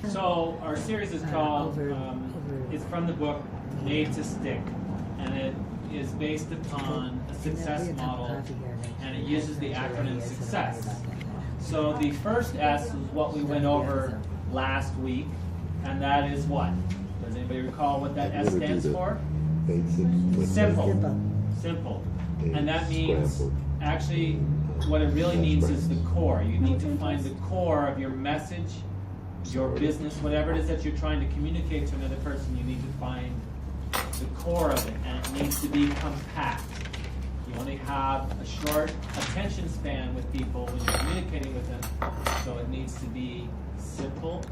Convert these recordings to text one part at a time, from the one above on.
So our series is called, it's from the book Made to Stick, and it is based upon a success model, and it uses the acronym SUCCESS. So the first S is what we went over last week, and that is what? Does anybody recall what that S stands for? Simple. Simple. And that means, actually, what it really means is the core. You need to find the core of your message, your business, whatever it is that you're trying to communicate to another person. You need to find the core of it, and it needs to be compact. You only have a short attention span with people when you're communicating with them, so it needs to be simple,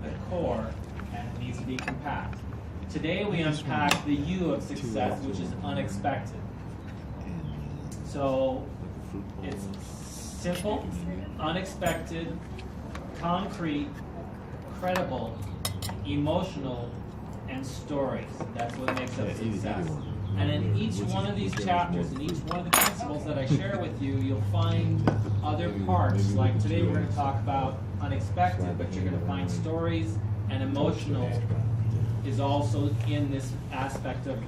the core, and it needs to be compact. Today we unpack the U of success, which is unexpected. So it's simple, unexpected, concrete, credible, emotional, and stories. That's what makes up success. And in each one of these chapters, in each one of the principles that I share with you, you'll find other parts. Like today we're going to talk about unexpected, but you're going to find stories, and emotional is also in this aspect of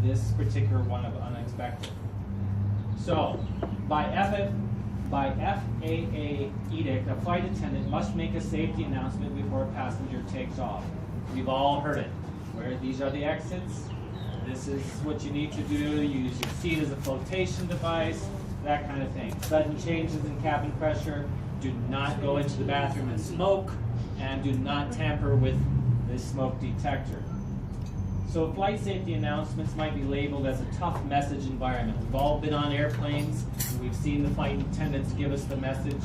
this particular one of unexpected. So, by FAA edict, a flight attendant must make a safety announcement before a passenger takes off. We've all heard it. Where these are the exits. This is what you need to do. Use your seat as a flotation device, that kind of thing. Sudden changes in cabin pressure. Do not go into the bathroom and smoke, and do not tamper with the smoke detector. So flight safety announcements might be labeled as a tough message environment. We've all been on airplanes, and we've seen the flight attendants give us the message,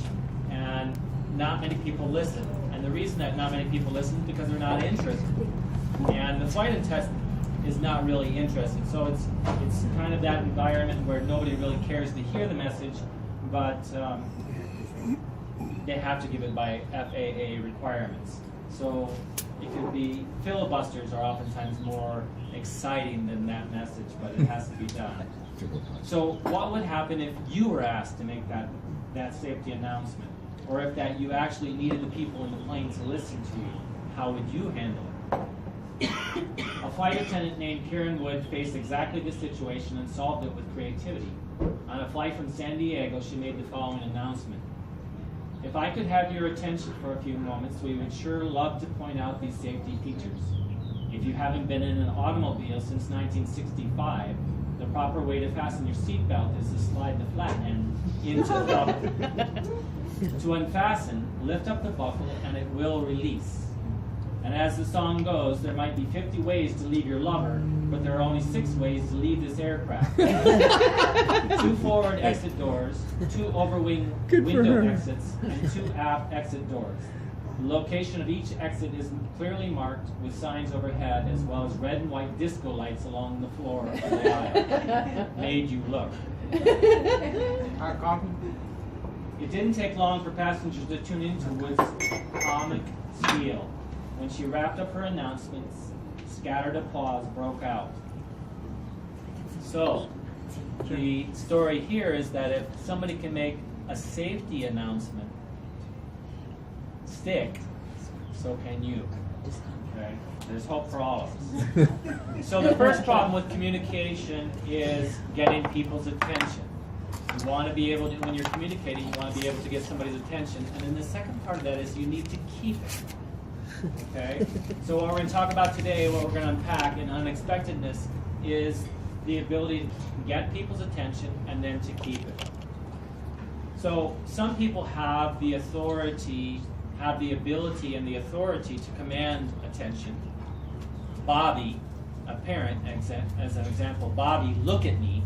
and not many people listen. And the reason that not many people listen is because they're not interested. And the flight attendant is not really interested. So it's kind of that environment where nobody really cares to hear the message, but they have to give it by FAA requirements. So it could be, filibusters are oftentimes more exciting than that message, but it has to be done. So what would happen if you were asked to make that safety announcement? Or if that you actually needed the people in the plane to listen to you? How would you handle it? A flight attendant named Kieran Wood faced exactly this situation and solved it with creativity. On a flight from San Diego, she made the following announcement. If I could have your attention for a few moments, we would sure love to point out these safety features. If you haven't been in an automobile since 1965, the proper way to fasten your seatbelt is to slide the flat end into the buckle. To unfasten, lift up the buckle and it will release. And as the song goes, there might be 50 ways to leave your lover, but there are only 6 ways to leave this aircraft. 2 forward exit doors, 2 overwing window exits, and 2 aft exit doors. The location of each exit is clearly marked with signs overhead, as well as red and white disco lights along the floor of the aisle. Made you look. It didn't take long for passengers to tune into Wood's comic spiel. When she wrapped up her announcements, scattered applause broke out. So, the story here is that if somebody can make a safety announcement stick, so can you. Okay? There's hope for all of us. So the first problem with communication is getting people's attention. You want to be able to, when you're communicating, you want to be able to get somebody's attention. And then the second part of that is you need to keep it. Okay? So what we're going to talk about today, what we're going to unpack in unexpectedness, is the ability to get people's attention and then to keep it. So some people have the authority, have the ability and the authority to command attention. Bobby, a parent, as an example, Bobby, look at me,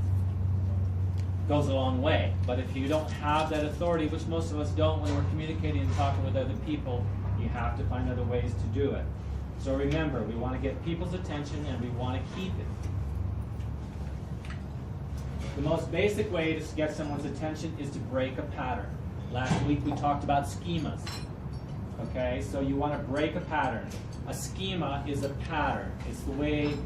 goes a long way. But if you don't have that authority, which most of us don't when we're communicating and talking with other people, you have to find other ways to do it. So remember, we want to get people's attention and we want to keep it. The most basic way to get someone's attention is to break a pattern. Last week we talked about schemas. Okay, so you want to break a pattern. A schema is a pattern. It's the way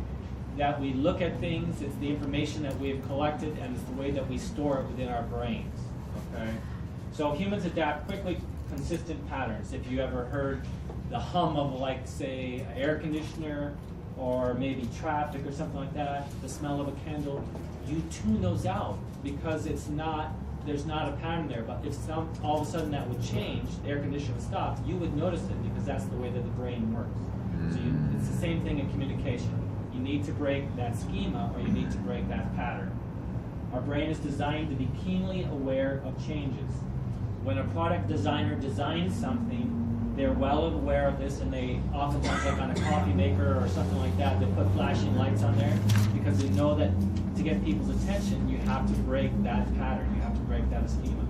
that we look at things, it's the information that we have collected, and it's the way that we store it within our brains. Okay? So humans adapt quickly consistent patterns. If you ever heard the hum of, like, say, an air conditioner, or maybe traffic or something like that, the smell of a candle, you tune those out because there's not a pattern there. But if all of a sudden that would change, the air conditioner would stop, you would notice it because that's the way that the brain works. So it's the same thing in communication. You need to break that schema, or you need to break that pattern. Our brain is designed to be keenly aware of changes. When a product designer designs something, they're well aware of this, and they oftentimes, like on a coffee maker or something like that, they put flashing lights on there because they know that to get people's attention, you have to break that pattern. You have to break that schema.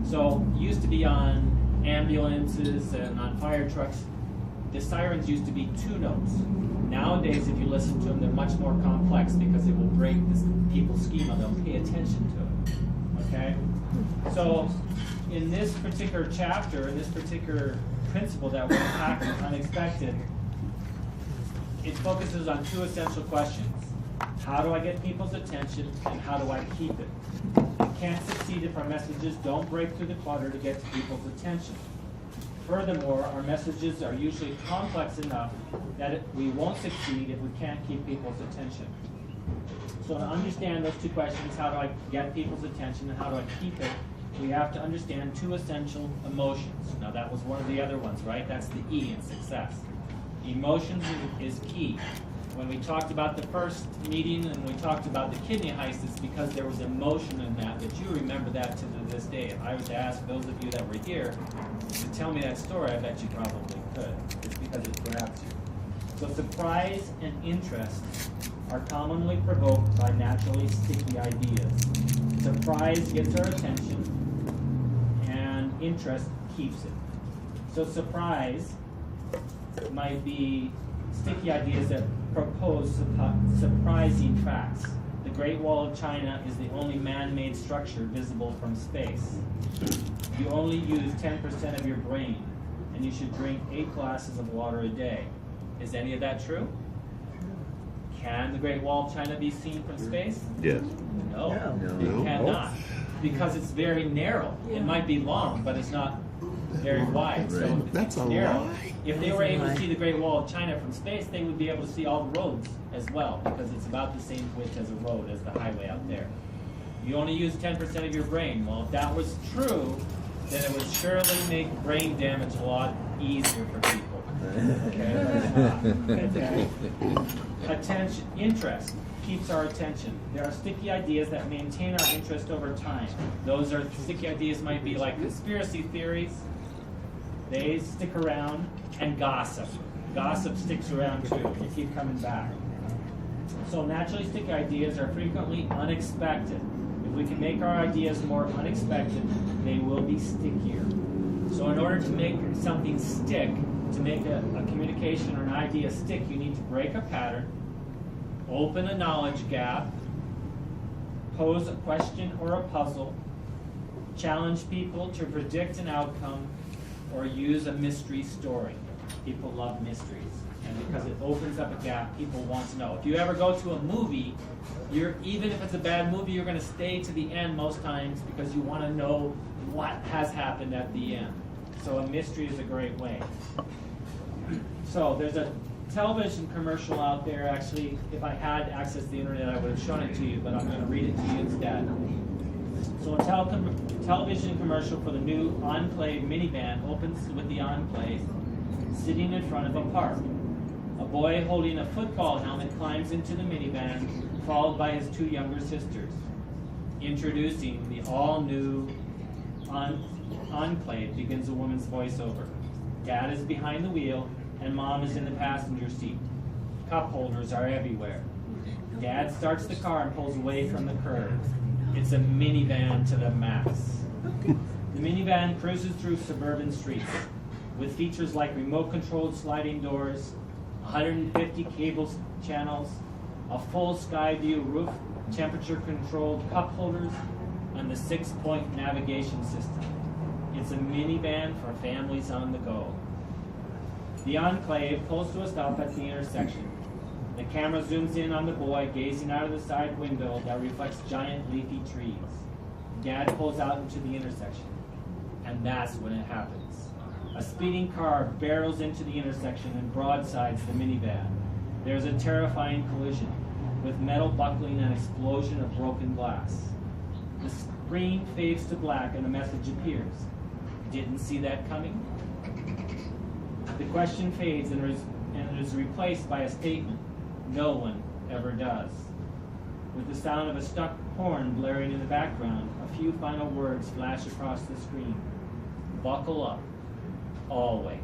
So, used to be on ambulances and on fire trucks, the sirens used to be 2 notes. Nowadays, if you listen to them, they're much more complex because it will break people's schema. They'll pay attention to it. Okay? So, in this particular chapter, in this particular principle that we're unpacking, unexpected, it focuses on 2 essential questions. How do I get people's attention, and how do I keep it? We can't succeed if our messages don't break through the clutter to get to people's attention. Furthermore, our messages are usually complex enough that we won't succeed if we can't keep people's attention. So to understand those 2 questions, how do I get people's attention and how do I keep it, we have to understand 2 essential emotions. Now that was one of the other ones, right? That's the E in success. Emotions is key. When we talked about the first meeting and we talked about the kidney heist, it's because there was emotion in that you remember that to this day. If I was to ask those of you that were here to tell me that story, I bet you probably could. It's because it grabs you. So surprise and interest are commonly provoked by naturally sticky ideas. Surprise gets our attention, and interest keeps it. So surprise might be sticky ideas that propose surprising facts. The Great Wall of China is the only man-made structure visible from space. You only use 10% of your brain, and you should drink 8 glasses of water a day. Is any of that true? Can the Great Wall of China be seen from space? Yes. No, it cannot, because it's very narrow. It might be long, but it's not very wide. So That's it's a narrow. lie. If they were able to see the Great Wall of China from space, they would be able to see all the roads as well, because it's about the same width as a road, as the highway out there. You only use 10% of your brain. Well, if that was true, then it would surely make brain damage a lot easier for people. Okay, but it's not. Okay. Attention, interest keeps our attention. There are sticky ideas that maintain our interest over time. Those are sticky ideas might be like conspiracy theories. They stick around, and gossip. Gossip sticks around too. You keep coming back. So naturally sticky ideas are frequently unexpected. If we can make our ideas more unexpected, they will be stickier. So in order to make something stick, to make a communication or an idea stick, you need to break a pattern, open a knowledge gap, pose a question or a puzzle, challenge people to predict an outcome, or use a mystery story. People love mysteries, and because it opens up a gap, people want to know. If you ever go to a movie, even if it's a bad movie, you're going to stay to the end most times because you want to know what has happened at the end. So a mystery is a great way. So there's a television commercial out there. Actually, if I had access to the internet, I would have shown it to you, but I'm going to read it to you instead. So a television commercial for the new Enclave minivan opens with the Enclave sitting in front of a park. A boy holding a football helmet climbs into the minivan, followed by his 2 younger sisters. Introducing the all-new Enclave, begins a woman's voiceover. Dad is behind the wheel, and Mom is in the passenger seat. Cup holders are everywhere. Dad starts the car and pulls away from the curb. It's a minivan to the max. The minivan cruises through suburban streets with features like remote-controlled sliding doors, 150 cable channels, a full sky view roof, temperature-controlled cup holders, and the 6-point navigation system. It's a minivan for families on the go. The Enclave pulls to a stop at the intersection. The camera zooms in on the boy gazing out of the side window that reflects giant leafy trees. Dad pulls out into the intersection, and that's when it happens. A speeding car barrels into the intersection and broadsides the minivan. There's a terrifying collision with metal buckling and explosion of broken glass. The screen fades to black and a message appears. Didn't see that coming? The question fades and is replaced by a statement. No one ever does. With the sound of a stuck horn blaring in the background, a few final words flash across the screen. Buckle up. Always.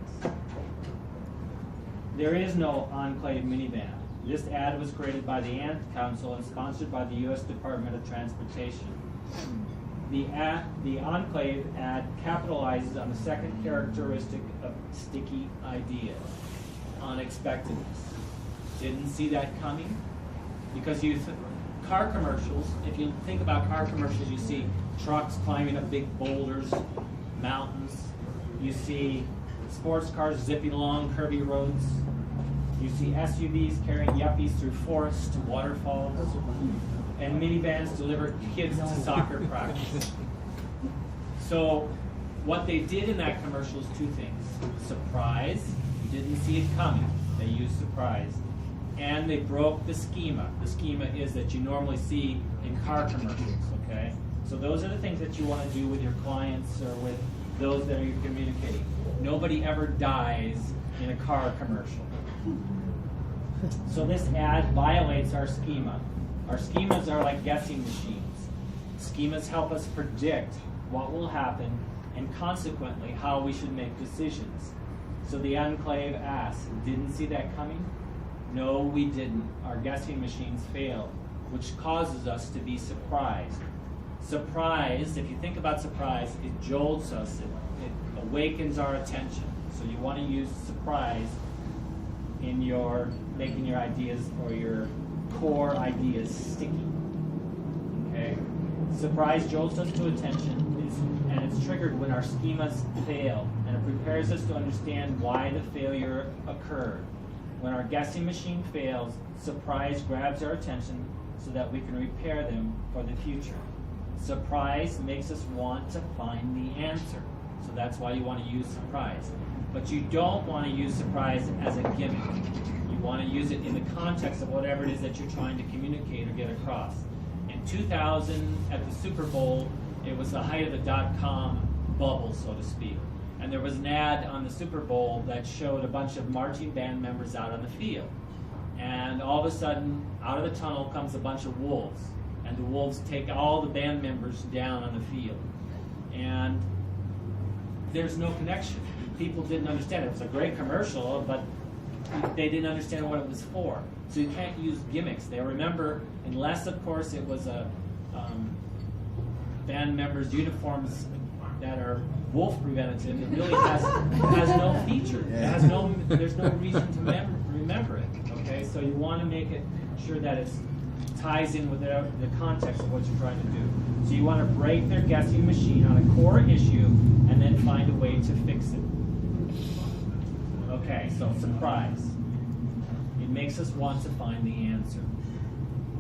There is no Enclave minivan. This ad was created by the Ant Council and sponsored by the U.S. Department of Transportation. The Enclave ad capitalizes on the second characteristic of sticky ideas, unexpectedness. Didn't see that coming? Because car commercials, if you think about car commercials, you see trucks climbing up big boulders, mountains. You see sports cars zipping along curvy roads. You see SUVs carrying yuppies through forests to waterfalls. And minivans deliver kids to soccer practice. So what they did in that commercial is two things. Surprise, you didn't see it coming. They used surprise. And they broke the schema. The schema is that you normally see in car commercials, okay? So those are the things that you want to do with your clients or with those that you're communicating. Nobody ever dies in a car commercial. So this ad violates our schema. Our schemas are like guessing machines. Schemas help us predict what will happen and consequently how we should make decisions. So the Enclave asks, didn't see that coming? No, we didn't. Our guessing machines failed, which causes us to be surprised. Surprise, if you think about surprise, it jolts us, it awakens our attention. So you want to use surprise in your making your ideas or your core ideas sticky. Okay? Surprise jolts us to attention, and it's triggered when our schemas fail, and it prepares us to understand why the failure occurred. When our guessing machine fails, surprise grabs our attention so that we can repair them for the future. Surprise makes us want to find the answer. So that's why you want to use surprise. But you don't want to use surprise as a gimmick. You want to use it in the context of whatever it is that you're trying to communicate or get across. In 2000, at the Super Bowl, it was the height of the dot-com bubble, so to speak. And there was an ad on the Super Bowl that showed a bunch of marching band members out on the field. And all of a sudden, out of the tunnel comes a bunch of wolves. And the wolves take all the band members down on the field. And there's no connection. People didn't understand it. It was a great commercial, but they didn't understand what it was for. So you can't use gimmicks. They remember, unless, of course, it was a band members' uniforms that are wolf preventative. It really has no feature. There's no reason to remember it. Okay, so you want to make it sure that it ties in with the context of what you're trying to do. So you want to break their guessing machine on a core issue and then find a way to fix it. Okay, so surprise. It makes us want to find the answer.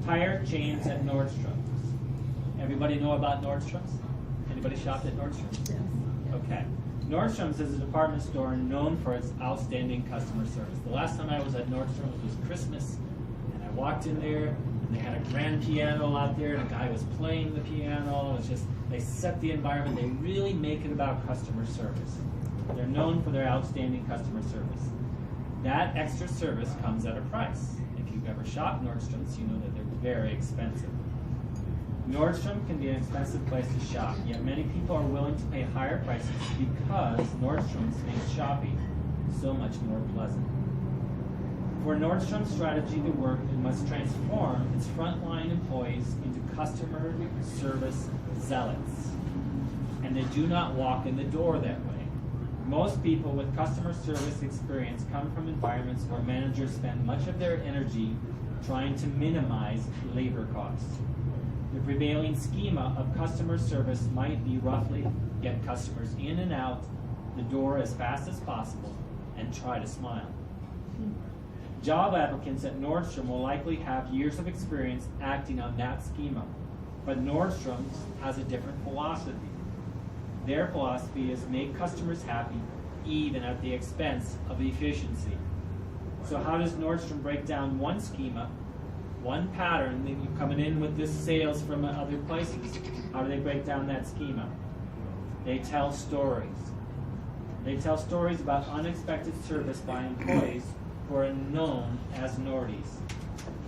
Tire chains at Nordstrom's. Everybody know about Nordstrom's? Anybody shopped at Nordstrom's? Yes. Okay. Nordstrom's is a department store known for its outstanding customer service. The last time I was at Nordstrom's was Christmas, and I walked in there, and they had a grand piano out there, and a guy was playing the piano. It was just, they set the environment. They really make it about customer service. They're known for their outstanding customer service. That extra service comes at a price. If you've ever shopped Nordstrom's, you know that they're very expensive. Nordstrom can be an expensive place to shop, yet many people are willing to pay higher prices because Nordstrom's makes shopping so much more pleasant. For Nordstrom's strategy to work, it must transform its frontline employees into customer service zealots. And they do not walk in the door that way. Most people with customer service experience come from environments where managers spend much of their energy trying to minimize labor costs. The prevailing schema of customer service might be roughly get customers in and out the door as fast as possible and try to smile. Job applicants at Nordstrom will likely have years of experience acting on that schema, but Nordstrom's has a different philosophy. Their philosophy is make customers happy, even at the expense of efficiency. So how does Nordstrom break down one schema, one pattern? Then you're coming in with this sales from other places. How do they break down that schema? They tell stories. They tell stories about unexpected service by employees who are known as Nordies.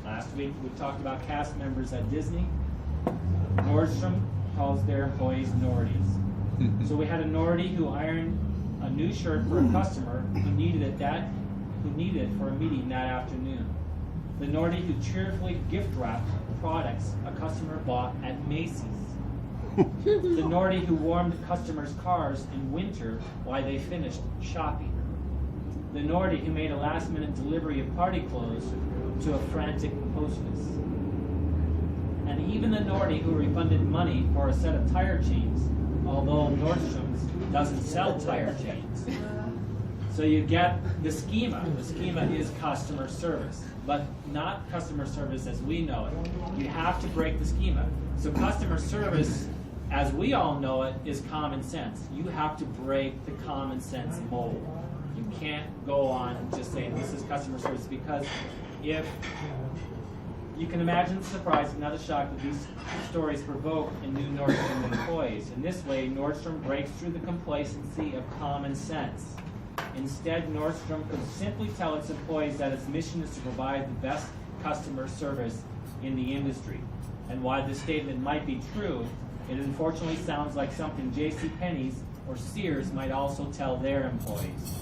Last week we talked about cast members at Disney. Nordstrom calls their employees Nordies. So we had a Nordie who ironed a new shirt for a customer who needed it for a meeting that afternoon. The Nordie who cheerfully gift wrapped products a customer bought at Macy's. The Nordie who warmed customers' cars in winter while they finished shopping. The Nordie who made a last-minute delivery of party clothes to a frantic hostess. And even the Nordie who refunded money for a set of tire chains, although Nordstrom's doesn't sell tire chains. So you get the schema. The schema is customer service, but not customer service as we know it. You have to break the schema. So customer service, as we all know it, is common sense. You have to break the common sense mold. You can't go on and just say this is customer service, because if you can imagine the surprise and not the shock that these stories provoke in new Nordstrom employees. In this way, Nordstrom breaks through the complacency of common sense. Instead, Nordstrom could simply tell its employees that its mission is to provide the best customer service in the industry. And while this statement might be true, it unfortunately sounds like something JCPenney's or Sears might also tell their employees.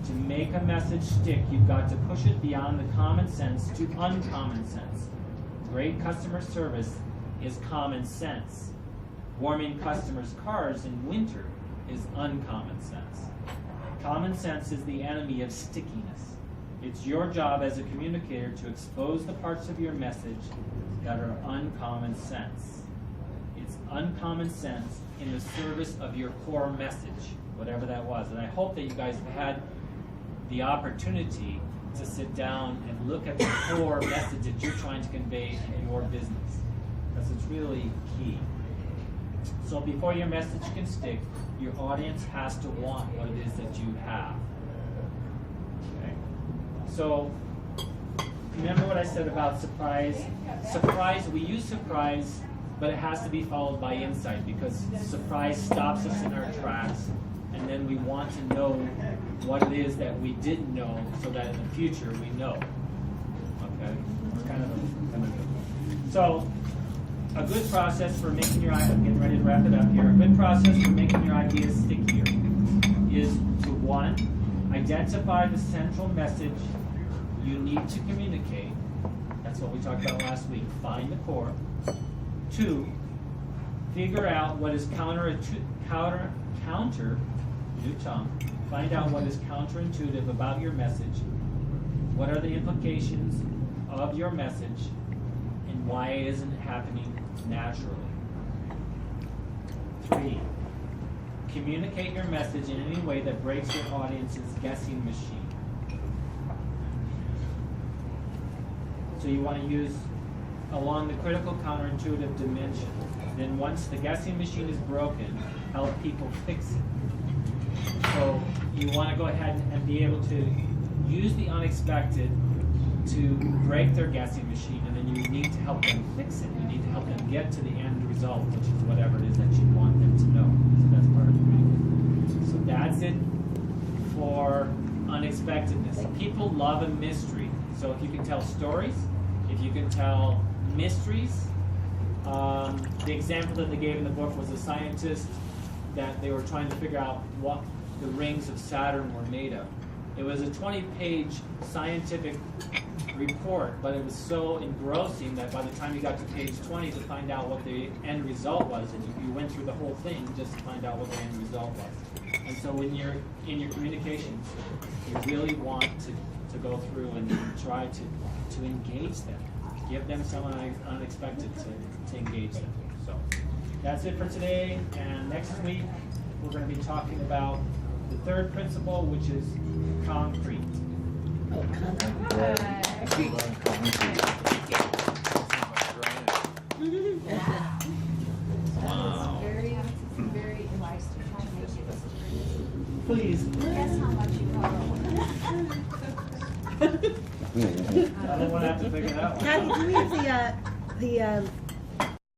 To make a message stick, you've got to push it beyond the common sense to uncommon sense. Great customer service is common sense. Warming customers' cars in winter is uncommon sense. Common sense is the enemy of stickiness. It's your job as a communicator to expose the parts of your message that are uncommon sense. It's uncommon sense in the service of your core message, whatever that was. And I hope that you guys have had the opportunity to sit down and look at the core message that you're trying to convey in your business. Because it's really key. So before your message can stick, your audience has to want what it is that you have. Okay? So remember what I said about surprise? Surprise, we use surprise, but it has to be followed by insight, because surprise stops us in our tracks, and then we want to know what it is that we didn't know, so that in the future we know. Okay? It's kind of a so a good process for making your idea, I'm getting ready to wrap it up here. A good process for making your ideas stickier is to, one, identify the central message you need to communicate. That's what we talked about last week. Find the core. Two, figure out what is Find out what is counterintuitive about your message. What are the implications of your message, and why isn't it happening naturally? 3, communicate your message in any way that breaks your audience's guessing machine. So you want to use along the critical counterintuitive dimension. Then once the guessing machine is broken, help people fix it. So you want to go ahead and be able to use the unexpected to break their guessing machine, and then you need to help them fix it. You need to help them get to the end result, which is whatever it is that you want them to know. So that's part of the reading. So that's it for unexpectedness. People love a mystery. So if you can tell stories, if you can tell mysteries, the example that they gave in the book was a scientist that they were trying to figure out what the rings of Saturn were made of. It was a 20-page scientific report, but it was so engrossing that by the time you got to page 20 to find out what the end result was, and you went through the whole thing just to find out what the end result was. And so when you're in your communications, you really want to go through and try to engage them. Give them someone unexpected to engage them. So that's it for today, and next week we're going to be talking about the third principle, which is concrete. Wow. Very wise to try to make it. Please. Guess how much you borrow. I don't want to have to figure it out. Kathy, do we have the